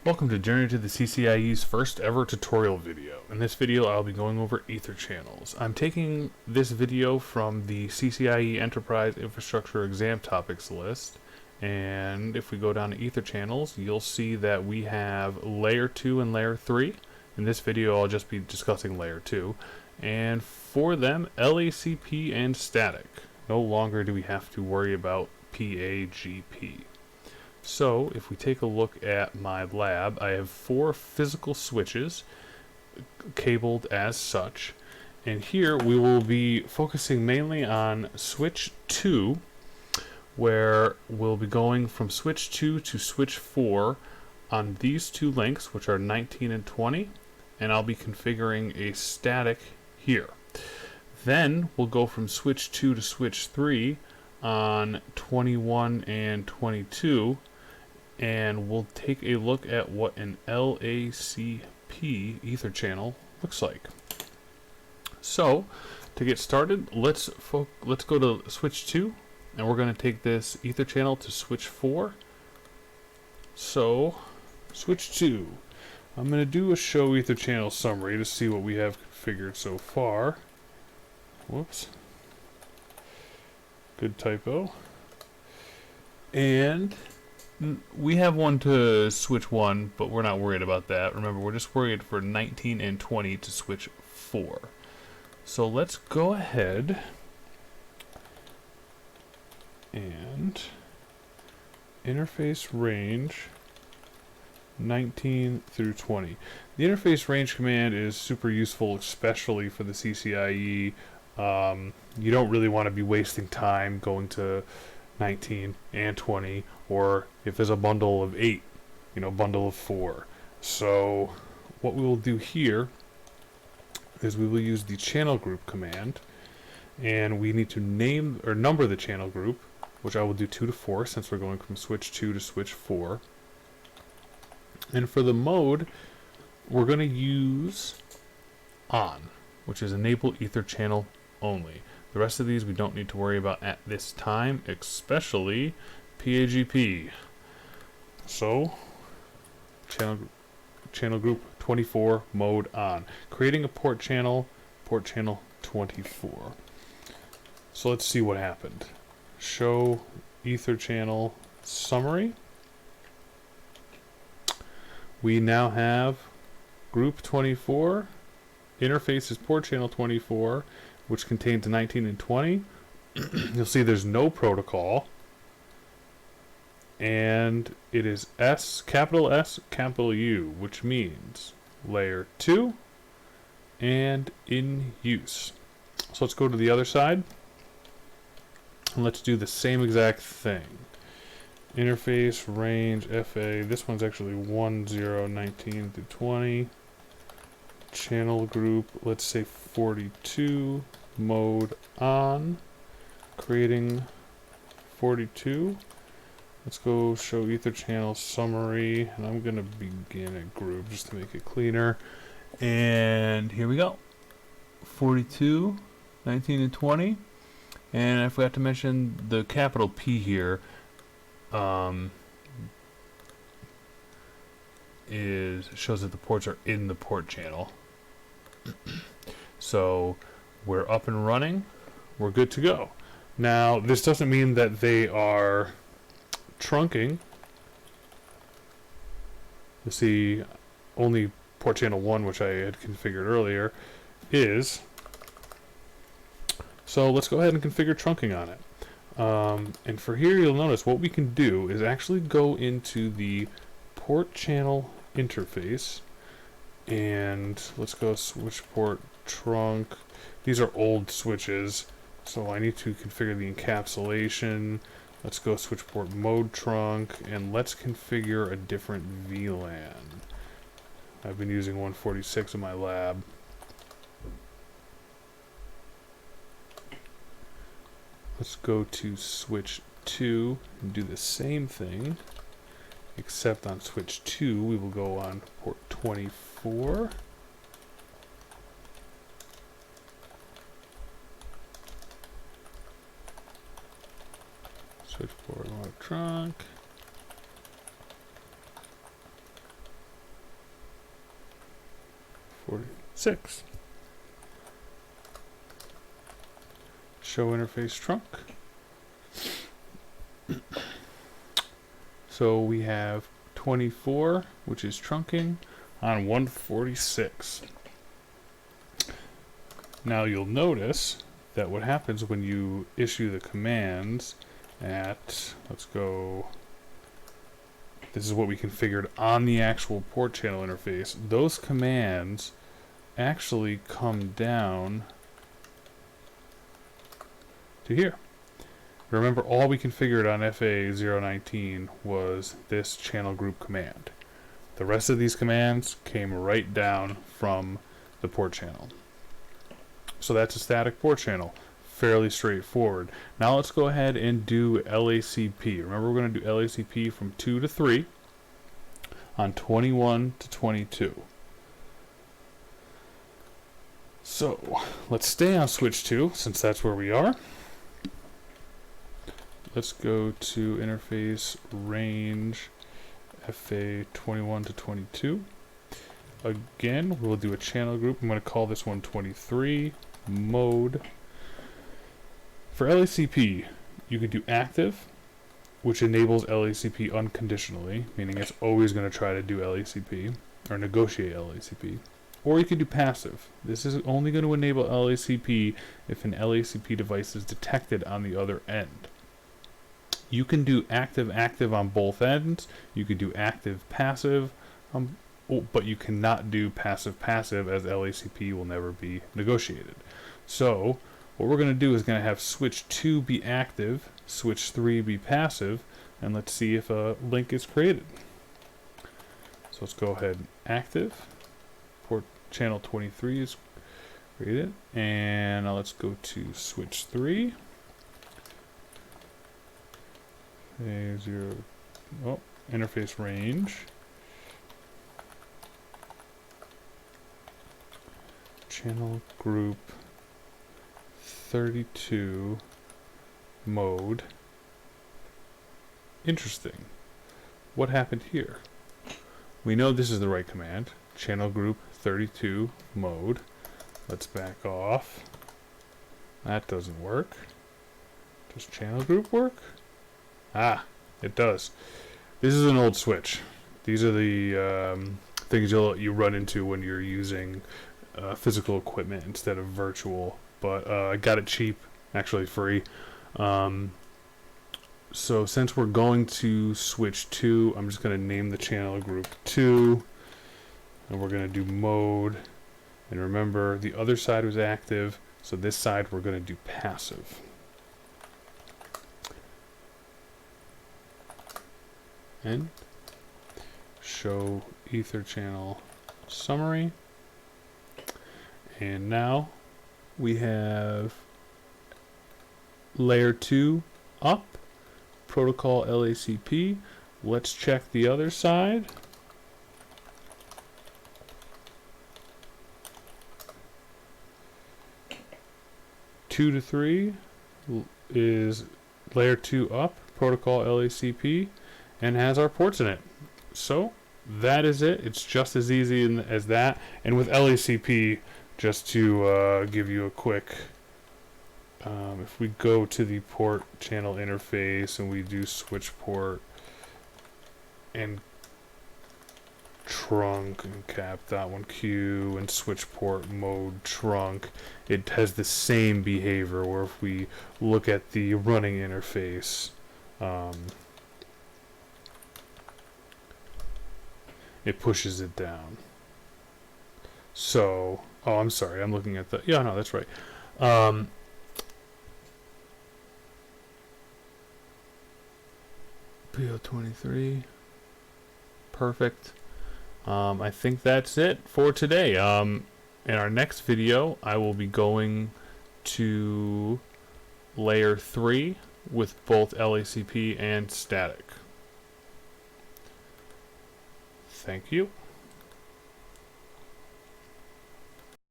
Welcome to Journey to the CCIE's first ever tutorial video. In this video I'll be going over EtherChannels. I'm taking this video from the CCIE Enterprise Infrastructure Exam Topics list, and if we go down to EtherChannels you'll see that we have Layer 2 and Layer 3. In this video I'll just be discussing Layer 2, and for them LACP and static. No longer do we have to worry about PAGP. So if we take a look at my lab, I have 4 physical switches cabled as such, and here we will be focusing mainly on switch 2, where we'll be going from switch 2 to switch 4 on these 2 links, which are 19 and 20, and I'll be configuring a static here. Then we'll go from switch 2 to switch 3 on 21 and 22, and we'll take a look at what an LACP ether channel looks like. So to get started, let's go to switch 2, and we're going to take this ether channel to switch 4. So switch 2, I'm going to do a show ether channel summary to see what we have configured so far. Whoops, good typo. And we have one to switch 1, but we're not worried about that. Remember, we're just worried for 19 and 20 to switch 4. So let's go ahead and interface range 19 through 20. The interface range command is super useful, especially for the CCIE. You don't really want to be wasting time going to 19 and 20, or if there's a bundle of 8, bundle of 4. So what we will do here is we will use the channel group command, and we need to name or number the channel group, which I will do 2 to 4 since we're going from switch 2 to switch 4. And for the mode, we're going to use on, which is enable ether channel only. The rest of these we don't need to worry about at this time, especially PAGP. So channel group 24, mode on. Creating a port channel 24. So let's see what happened. Show ether channel summary. We now have group 24, interface is port channel 24, which contains 19 and 20. You'll see there's no protocol, and it is S, capital U, which means layer 2 and in use. So let's go to the other side, and let's do the same exact thing. Interface range FA, this one's actually 19 through 20. Channel group, let's say 42, mode on, creating 42. Let's go show ether channel summary, and I'm gonna begin a group just to make it cleaner. And here we go. 42, 19 and 20. And I forgot to mention the capital P here shows that the ports are in the port channel. So we're up and running, we're good to go. Now this doesn't mean that they are trunking. You see only port channel 1, which I had configured earlier, is. So let's go ahead and configure trunking on it. And for here you'll notice what we can do is actually go into the port channel interface, and let's go switch port trunk. These are old switches, so I need to configure the encapsulation. Let's go switch port mode trunk, and let's configure a different VLAN. I've been using 146 in my lab. Let's go to switch 2 and do the same thing, except on switch 2 we will go on port 24. Switch port mode trunk. 146. Show interface trunk. So we have 24, which is trunking, on 146. Now you'll notice that what happens when you issue the commands at, let's go, this is what we configured on the actual port channel interface. Those commands actually come down to here. Remember, all we configured on FA019 was this channel group command. The rest of these commands came right down from the port channel. So that's a static port channel. Fairly straightforward. Now let's go ahead and do LACP. Remember, we're going to do LACP from 2 to 3 on 21 to 22. So let's stay on switch 2 since that's where we are. Let's go to interface range FA 21 to 22. Again, we'll do a channel group. I'm going to call this one 23 mode. For LACP, you can do active, which enables LACP unconditionally, meaning it's always going to try to do LACP or negotiate LACP. Or you can do passive. This is only going to enable LACP if an LACP device is detected on the other end. You can do active on both ends. You could do active-passive, but you cannot do passive-passive as LACP will never be negotiated. So what we're going to do is going to have switch 2 be active, switch 3 be passive, and let's see if a link is created. So let's go ahead, active, port channel 23 is created, and now let's go to switch 3. Interface range. Channel group 32 mode. Interesting. What happened here? We know this is the right command. Channel group 32 mode. Let's back off. That doesn't work. Does channel group work? Ah, it does. This is an old switch. These are the things you run into when you're using physical equipment instead of virtual. But I got it cheap, actually free. So since we're going to switch 2, I'm just going to name the channel group 2. And we're going to do mode. And remember, the other side was active, so this side we're going to do passive. And show EtherChannel summary. And now we have layer 2 up, protocol LACP. Let's check the other side. Two to 3 is layer 2 up, protocol LACP, and has our ports in it. So that is it. It's just as easy as that. And with LACP, just to give you a quick, if we go to the port channel interface and we do switch port and trunk and cap.1q and switch port mode trunk, it has the same behavior where if we look at the running interface, it pushes it down. So, oh, I'm sorry, I'm looking at the, yeah, no, that's right. PO23, perfect. I think that's it for today. In our next video, I will be going to layer 3 with both LACP and static. Thank you.